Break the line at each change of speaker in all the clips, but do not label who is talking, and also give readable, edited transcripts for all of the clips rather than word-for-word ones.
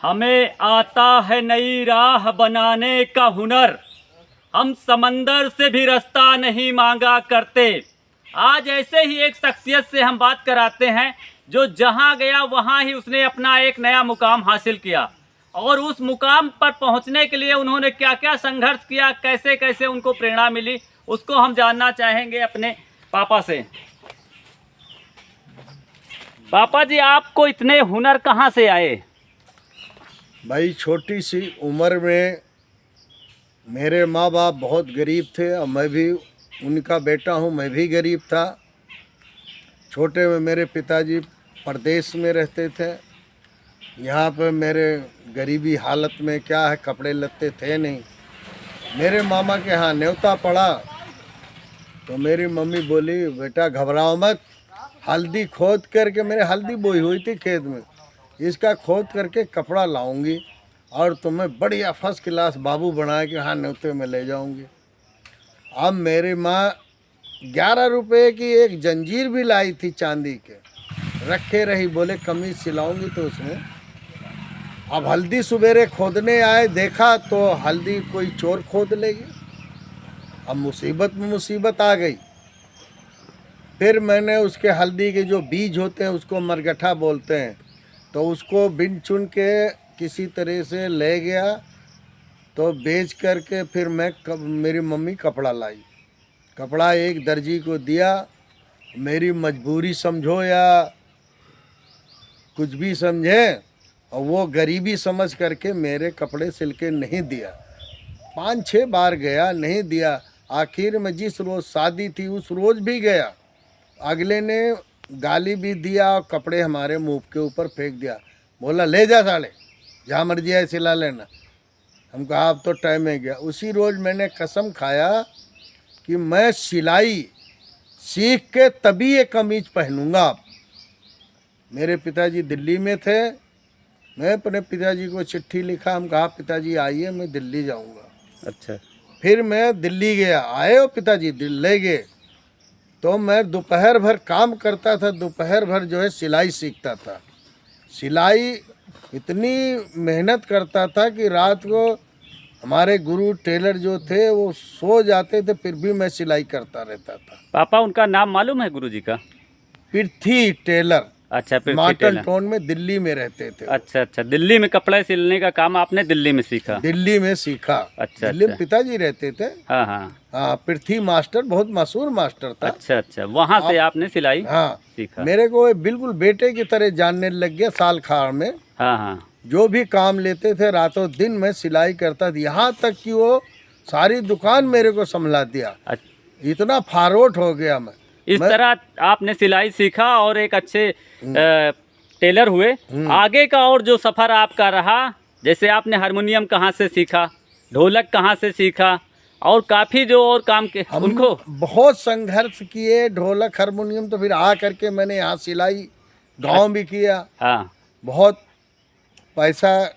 हमें आता है नई राह बनाने का हुनर, हम समंदर से भी रास्ता नहीं मांगा करते। आज ऐसे ही एक शख्सियत से हम बात कराते हैं जो जहां गया वहां ही उसने अपना एक नया मुकाम हासिल किया, और उस मुकाम पर पहुंचने के लिए उन्होंने क्या क्या संघर्ष किया, कैसे कैसे उनको प्रेरणा मिली, उसको हम जानना चाहेंगे अपने पापा से। पापा जी, आपको इतने हुनर कहाँ से आए?
भाई, छोटी सी उम्र में मेरे माँ बाप बहुत गरीब थे और मैं भी उनका बेटा हूँ, मैं भी गरीब था। छोटे में मेरे पिताजी परदेश में रहते थे। यहाँ पे मेरे गरीबी हालत में क्या है, कपड़े लत्ते थे नहीं। मेरे मामा के यहाँ न्योता पड़ा तो मेरी मम्मी बोली, बेटा घबराओ मत, हल्दी खोद करके, मेरे हल्दी बोई हुई थी खेत में, इसका खोद करके कपड़ा लाऊंगी और तुम्हें बढ़िया फर्स्ट क्लास बाबू बना के यहाँ न्योते में ले जाऊंगी। अब मेरी माँ 11 रुपए की एक जंजीर भी लाई थी चांदी के, रखे रही, बोले कमीज सिलाऊंगी तो उसमें। अब हल्दी सवेरे खोदने आए, देखा तो हल्दी कोई चोर खोद लेगी। अब मुसीबत में मुसीबत आ गई। फिर मैंने उसके हल्दी के जो बीज होते हैं उसको मरगठा बोलते हैं, तो उसको बिन चुन के किसी तरह से ले गया, तो बेच करके फिर मेरी मम्मी कपड़ा लाई। कपड़ा एक दर्जी को दिया। मेरी मजबूरी समझो या कुछ भी समझे, और वो गरीबी समझ करके मेरे कपड़े सिल के नहीं दिया। 5-6 बार गया, नहीं दिया। आखिर में जिस रोज़ शादी थी उस रोज़ भी गया, अगले ने गाली भी दिया और कपड़े हमारे मुंह के ऊपर फेंक दिया। बोला ले जा साले, जहाँ मर्जी है सिला लेना। हम कहा अब तो टाइम है गया। उसी रोज़ मैंने कसम खाया कि मैं सिलाई सीख के तभी ये कमीज पहनूंगा। मेरे पिताजी दिल्ली में थे। मैं अपने पिताजी को चिट्ठी लिखा, हम कहा पिताजी आइए, मैं दिल्ली जाऊंगा।
अच्छा।
फिर मैं दिल्ली गया। आए हो पिताजी? दिल्ली गए तो मैं दोपहर भर काम करता था, दोपहर भर जो है सिलाई सीखता था। सिलाई इतनी मेहनत करता था कि रात को हमारे गुरु टेलर जो थे वो सो जाते थे, फिर भी मैं सिलाई करता रहता था।
पापा, उनका नाम मालूम है गुरुजी का?
पृथ्वी टेलर।
अच्छा, पृथ्वी
मार्टन
टेलर।
टाउन में दिल्ली में रहते थे।
अच्छा अच्छा, दिल्ली में कपड़े सिलने का काम आपने दिल्ली में सीखा?
दिल्ली में सीखा।
अच्छा,
दिल्ली में
अच्छा।
पिताजी रहते थे।
हाँ हाँ।
हाँ, पृथ्वी मास्टर बहुत मशहूर मास्टर था।
अच्छा अच्छा, वहाँ से आपने सिलाई
हाँ
सीखा?
मेरे को ये बिल्कुल बेटे की तरह जानने लग गया। साल खाड़ में
हाँ हाँ।
जो भी काम लेते थे रातों दिन मैं सिलाई करता था, यहाँ तक कि वो सारी दुकान मेरे को संभला दिया। इतना फारोट हो गया मैं।
इस तरह आपने सिलाई सीखा और एक अच्छे टेलर हुए। आगे का और जो सफ़र आपका रहा, जैसे आपने हारमोनियम कहाँ से सीखा, ढोलक कहाँ से सीखा, और काफ़ी जो और काम के उनको
बहुत संघर्ष किए। ढोलक हारमोनियम तो फिर आ करके मैंने यहाँ सिलाई गांव भी किया।
हाँ।
बहुत पैसा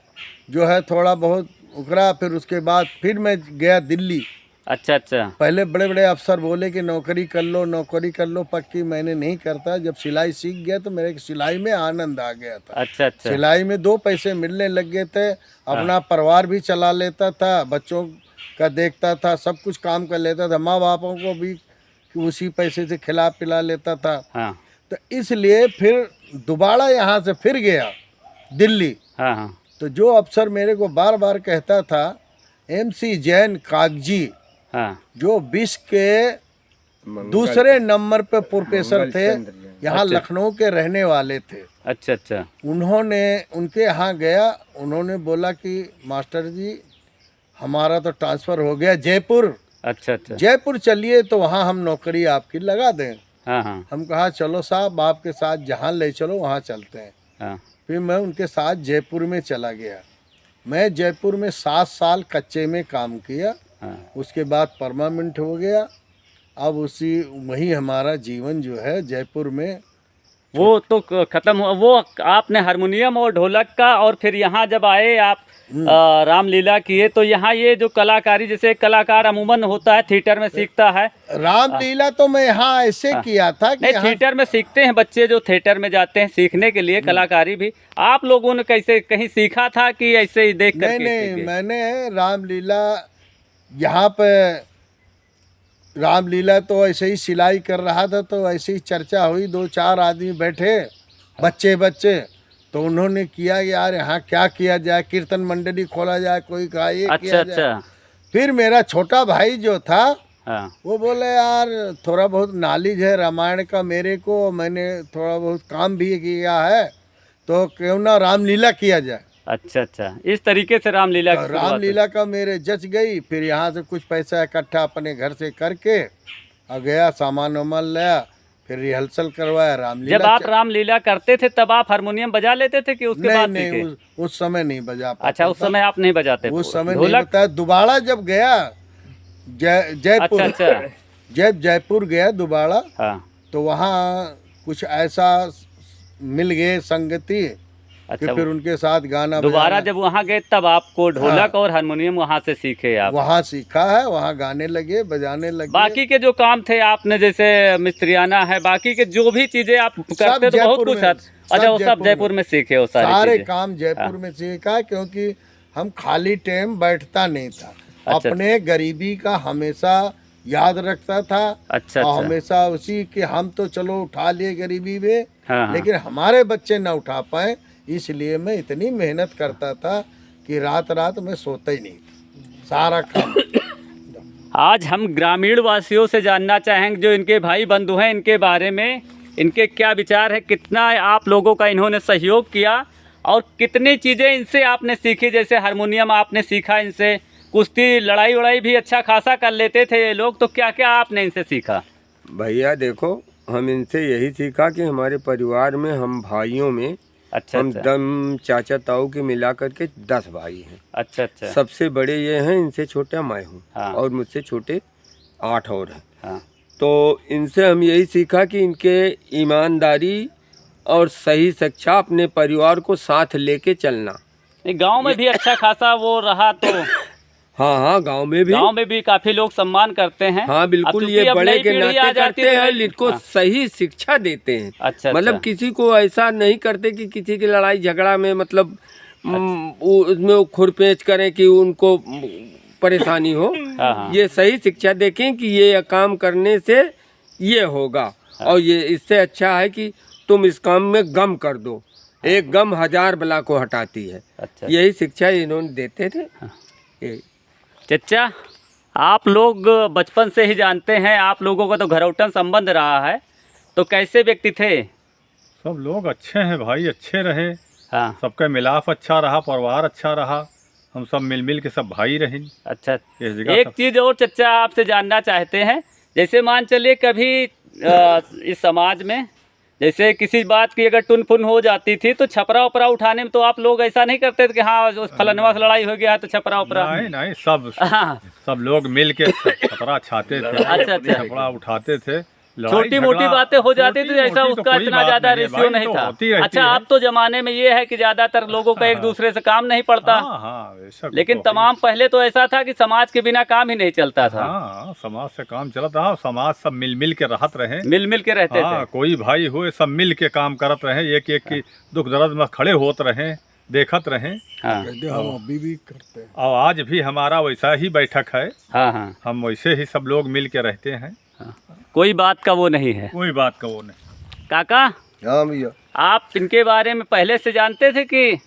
जो है थोड़ा बहुत उकरा। फिर उसके बाद फिर मैं गया दिल्ली।
अच्छा अच्छा।
पहले बड़े बड़े अफसर बोले कि नौकरी कर लो, नौकरी कर लो पक्की। मैंने नहीं करता। जब सिलाई सीख गया तो मेरे सिलाई में आनंद आ गया था।
अच्छा अच्छा।
सिलाई में 2 पैसे मिलने लग गए थे। अपना परिवार भी चला लेता था, बच्चों का देखता था, सब कुछ काम कर लेता था, माँ बापों को भी उसी पैसे से खिला पिला लेता था।
हाँ।
तो इसलिए फिर दोबारा यहाँ से फिर गया दिल्ली।
हाँ हाँ।
तो जो अफसर मेरे को बार बार कहता था, MC जैन कागजी,
हाँ,
जो विश्व के दूसरे नंबर पे प्रोफेसर थे, यहाँ लखनऊ के रहने वाले थे।
अच्छा अच्छा।
उनके यहाँ गया। उन्होंने बोला कि मास्टर जी हमारा तो ट्रांसफ़र हो गया जयपुर।
अच्छा अच्छा।
जयपुर चलिए तो वहाँ हम नौकरी आपकी लगा दें।
हाँ हाँ।
हम कहा चलो साहब, आपके साथ जहाँ ले चलो वहाँ चलते हैं।
हाँ।
फिर मैं उनके साथ जयपुर में चला गया। मैं जयपुर में 7 साल कच्चे में काम किया।
हाँ।
उसके बाद परमानेंट हो गया। अब वही हमारा जीवन जो है जयपुर में।
वो तो ख़त्म हुआ। वो आपने हारमोनियम और ढोलक का, और फिर यहाँ जब आए आप रामलीला किए, तो यहाँ ये जो कलाकारी, जैसे कलाकार अमूमन होता है थिएटर में सीखता है,
रामलीला तो मैं यहाँ ऐसे किया था कि
नहीं
यहाँ
थिएटर में सीखते हैं बच्चे जो थिएटर में जाते हैं सीखने के लिए कलाकारी भी, आप लोगों ने कैसे कहीं सीखा था कि ऐसे ही देख
नहीं
करके
नहीं
सीखे?
मैंने रामलीला यहाँ पे रामलीला तो ऐसे ही सिलाई कर रहा था, तो ऐसे ही चर्चा हुई, 2-4 आदमी बैठे बच्चे तो उन्होंने किया कि यार यहाँ क्या किया जाए, कीर्तन मंडली खोला जाए, कोई कहा ये
अच्छा
किया जाए।
अच्छा,
फिर मेरा छोटा भाई जो था
हाँ
वो बोले यार थोड़ा बहुत नॉलेज है रामायण का मेरे को, मैंने थोड़ा बहुत काम भी किया है, तो क्यों ना रामलीला किया जाए।
अच्छा अच्छा, इस तरीके से रामलीला की
तो
शुरुआत हुई।
रामलीला का मेरे जच गई। फिर यहाँ से कुछ पैसा इकट्ठा अपने घर से करके और गया, सामान वामान लाया, फिर रिहर्सल करवाया रामलीला।
जब आप रामलीला करते थे तब आप हारमोनियम बजा लेते थे कि उसके बाद
नहीं
सीखे?
उस समय नहीं बजा पाता
अच्छा, उस
था।
समय आप नहीं बजाते?
उस समय नहीं
ढोलक?
बताया। दोबारा जब गया जयपुर,
अच्छा अच्छा,
जब जयपुर गया दोबारा,
हाँ
तो वहाँ कुछ ऐसा मिल गए संगति कि
अच्छा,
फिर उनके साथ गाना
दोबारा
बजाना
जब वहाँ गए तब आपको ढोलक और हारमोनियम वहाँ से सीखे आप?
वहाँ सीखा है, वहाँ गाने लगे, बजाने लगे।
बाकी के जो काम थे आपने, जैसे मिस्त्रियाना है, बाकी के जो भी चीजें आप करते तो बहुत
जयपुर
कुछ
में,
है। अच्छा, वो सब
जयपुर
जयपुर में सीखे हो
सारे
चीजें?
काम जयपुर में सीखा, क्योंकि हम खाली टाइम बैठता नहीं था।
अच्छा,
अपने गरीबी का हमेशा याद रखता था।
अच्छा
और
अच्छा,
हमेशा उसी कि हम तो चलो उठा लिए गरीबी में,
हाँ हाँ।
लेकिन हमारे बच्चे ना उठा पाए, इसलिए मैं इतनी मेहनत करता था कि रात रात मैं सोता ही नहीं था, सारा काम।
आज हम ग्रामीण वासियों से जानना चाहेंगे, जो इनके भाई बंधु हैं, इनके बारे में इनके क्या विचार है, कितना आप लोगों का इन्होंने सहयोग किया और कितनी चीज़ें इनसे आपने सीखी। जैसे हारमोनियम आपने सीखा इनसे, कुश्ती लड़ाई वड़ाई भी अच्छा खासा कर लेते थे ये लोग, तो क्या क्या आपने इनसे सीखा?
भैया देखो, हम इनसे यही सीखा कि हमारे परिवार में, हम भाइयों में,
अच्छा
हम
अच्छा,
दम चाचा ताऊ के मिला करके 10 भाई हैं।
अच्छा अच्छा,
सबसे बड़े ये हैं, इनसे छोटा मैं हूँ,
हाँ।
और मुझसे छोटे 8 और हैं।
हाँ
तो इनसे हम यही सीखा कि इनके ईमानदारी और सही शिक्षा, अपने परिवार को साथ लेके चलना।
गांव में भी अच्छा खासा वो रहा, तो
हाँ हाँ, गांव में भी
काफी लोग सम्मान करते हैं।
हाँ
अब
बिल्कुल,
चूंकि
ये
अब
बड़े
नई
के
पीढ़ी आ
नाते
जाती
करते
है,
हैं,
तो
इनको
हाँ।
सही शिक्षा देते हैं।
अच्छा
मतलब
अच्छा,
किसी को ऐसा नहीं करते कि किसी की लड़ाई झगड़ा में मतलब उसमें वो खुरपेच करें कि उनको परेशानी हो।
हाँ हाँ,
ये सही शिक्षा देखें कि ये काम करने से ये होगा, और ये इससे अच्छा है कि तुम इस काम में गम कर दो, एक गम 1000 बला को हटाती है।
अच्छा।
यही शिक्षा इन्होंने देते थे। यही।
चचा, आप लोग बचपन से ही जानते हैं, आप लोगों का तो घरौटन संबंध रहा है, तो कैसे व्यक्ति थे?
सब लोग अच्छे हैं भाई, अच्छे रहे,
हाँ
सबका मिलाप अच्छा रहा, परिवार अच्छा रहा, हम सब मिल के सब भाई रहे।
अच्छा,
इस जगह
एक
सब
चीज़ और चचा आपसे जानना चाहते हैं, जैसे मान चलिए कभी इस समाज में जैसे किसी बात की अगर टुन फुन हो जाती थी, तो छपरा उपरा उठाने में तो आप लोग ऐसा नहीं करते थे कि हाँ उस फलनवा से लड़ाई हो गया है तो छपरा उपरा?
नहीं नहीं, सब
हाँ,
सब लोग मिल के छपरा छाते थे,
अच्छा अच्छा,
छपरा उठाते थे। लड़ाई
छोटी मोटी
झगड़ा-
बातें हो जाती थी,
छोटी
ऐसा
मोटी तो
उसका
कोई
इतना
बात
ज्यादा
नहीं है
रेशियो
भाई,
नहीं
तो
था।
होती रहती
अच्छा,
है।
अब तो जमाने में ये है कि ज्यादातर लोगों का एक दूसरे से काम नहीं पड़ता,
हाँ हाँ, ऐसा
लेकिन
तो
तमाम पहले तो ऐसा था कि समाज के बिना काम ही नहीं चलता था,
हाँ, समाज से काम चलत रहा, समाज सब मिल के रहत रहे।
मिल के रहते
हाँ,
थे।
कोई भाई हुए सब मिल के काम करत रहे, एक एक की दुख दर्द में खड़े होत रहे, देखत रहे।
हाँ
कहते हम अभी भी करते हैं।
और आज भी हमारा वैसा ही बैठक है,
हाँ हाँ,
हम वैसे ही सब लोग मिल के रहते हैं,
कोई बात का वो नहीं है।
कोई बात का वो नहीं।
काका,
हाँ भैया,
आप इनके बारे में पहले से जानते थे कि?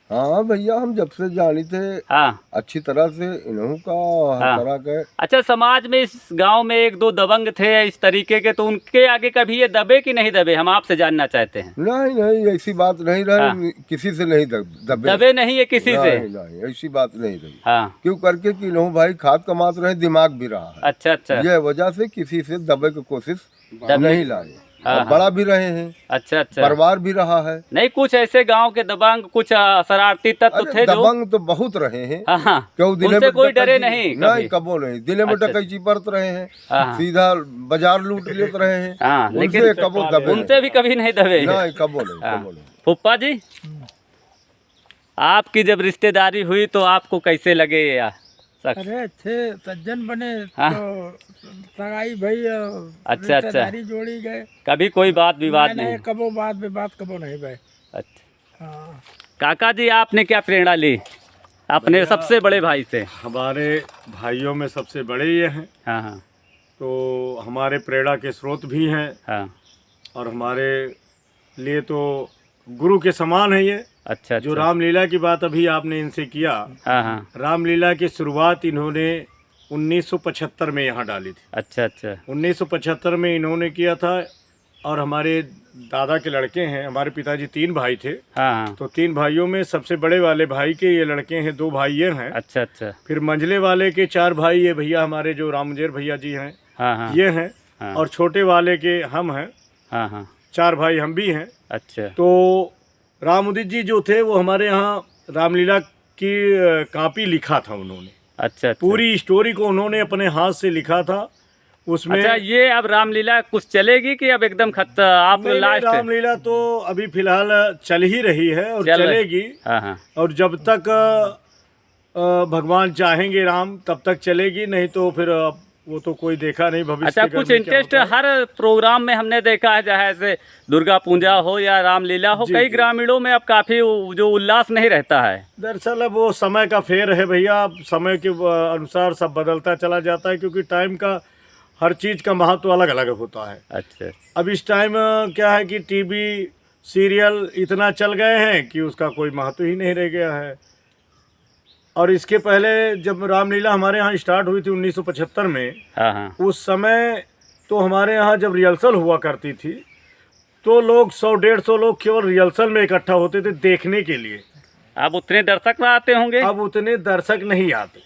हाँ भैया, हम जब से जानी थे
हाँ
अच्छी तरह से इन्हों का
हाँ।
हर तरह के।
अच्छा, समाज में इस गांव में एक दो दबंग थे इस तरीके के, तो उनके आगे कभी ये दबे कि नहीं दबे, हम आपसे जानना चाहते हैं।
नहीं नहीं, ऐसी बात नहीं रही, किसी से नहीं
दबे नहीं है किसी से?
नहीं नहीं, ऐसी बात नहीं रही।
हाँ,
क्यों करके कि इन्हों भाई खाद कमाते रहे, दिमाग भी रहा है,
अच्छा अच्छा,
ये वजह से किसी से दबे की कोशिश
दबे-
नहीं लाए।
हाँ,
और बड़ा भी रहे हैं,
अच्छा अच्छा,
परिवार भी रहा है।
नहीं कुछ ऐसे गांव के दबंग, कुछ शरारती तत्व
अरे
थे जो,
दबंग तो बहुत रहे हैं,
हाँ हाँ,
क्यों दिने
उनसे
में
कोई डरे
डकैती-
नहीं
नहीं
कभी?
कबो नहीं, दिने में
अच्छा।
डकैती बरत रहे हैं,
हाँ, हाँ।
सीधा बाजार लूट लेते रहे हैं,
हाँ,
उनसे
लेकिन
कबो दबे
उनसे भी कभी नहीं दबे।
नहीं, कबो नहीं,
हाँ।
कबो नहीं।
फुप्पा जी, आपकी जब रिश्तेदारी हुई तो आपको कैसे लगे ये शख्स?
अरे अच्छे सज्जन बने
हाँ।
तो सगाई भाई
अच्छा।
रिश्तेदारी जोड़ी गए।
कभी कोई बात विवाद नहीं?
कबो बात विवाद कबो नहीं भाई।
अच्छा।
हाँ।
काका जी, आपने क्या प्रेरणा ली अपने सबसे बड़े भाई से?
हमारे भाइयों में सबसे बड़े ये हैं,
हाँ हाँ
तो हमारे प्रेरणा के स्रोत भी हैं
हाँ।
और हमारे लिए तो गुरु के समान है ये।
अच्छा
जो रामलीला की बात अभी आपने इनसे किया,
हाँ हाँ।
रामलीला की शुरुआत इन्होंने 1975 में यहाँ डाली थी।
अच्छा।
1975 में इन्होंने किया था और हमारे दादा के लड़के हैं, हमारे पिताजी 3 भाई थे,
हाँ।
तो 3 भाइयों में सबसे बड़े वाले भाई के ये लड़के हैं, 2 भाई ये हैं।
अच्छा।
फिर मंझले वाले के 4 भाई ये भैया हमारे जो रामजेर भैया जी हैं,
हाँ।
ये हैं।
हाँ।
और छोटे वाले के हम हैं।
हाँ।
4 भाई हम भी हैं।
अच्छा।
तो राम उदित जी जो थे वो हमारे यहाँ रामलीला की कॉपी लिखा था उन्होंने।
अच्छा।
पूरी स्टोरी को उन्होंने अपने हाथ से लिखा था उसमें।
अच्छा, ये अब रामलीला कुछ चलेगी कि अब एकदम खत्म? आप
नहीं,
लास्ट?
रामलीला तो अभी फिलहाल चल ही रही है और चलेगी।
हाँ।
और जब तक भगवान चाहेंगे राम तब तक चलेगी, नहीं तो फिर वो तो कोई देखा नहीं भविष्य।
अच्छा, कुछ इंटरेस्ट हर प्रोग्राम में हमने देखा है, जैसे दुर्गा पूजा हो या रामलीला हो, कई ग्रामीणों में अब काफी जो उल्लास नहीं रहता है।
दरअसल अब वो समय का फेर है भैया, अब समय के अनुसार सब बदलता चला जाता है, क्योंकि टाइम का हर चीज़ का महत्व अलग अलग होता है।
अच्छा।
अब इस टाइम क्या है कि टीवी सीरियल इतना चल गए हैं कि उसका कोई महत्व ही नहीं रह गया है। और इसके पहले जब रामलीला हमारे यहाँ स्टार्ट हुई थी 1975 में,
हाँ।
उस समय तो हमारे यहाँ जब रिहर्सल हुआ करती थी तो लोग 100-150 लोग केवल रिहर्सल में इकट्ठा होते थे देखने के लिए।
अब उतने दर्शक ना आते होंगे?
अब उतने दर्शक नहीं आते।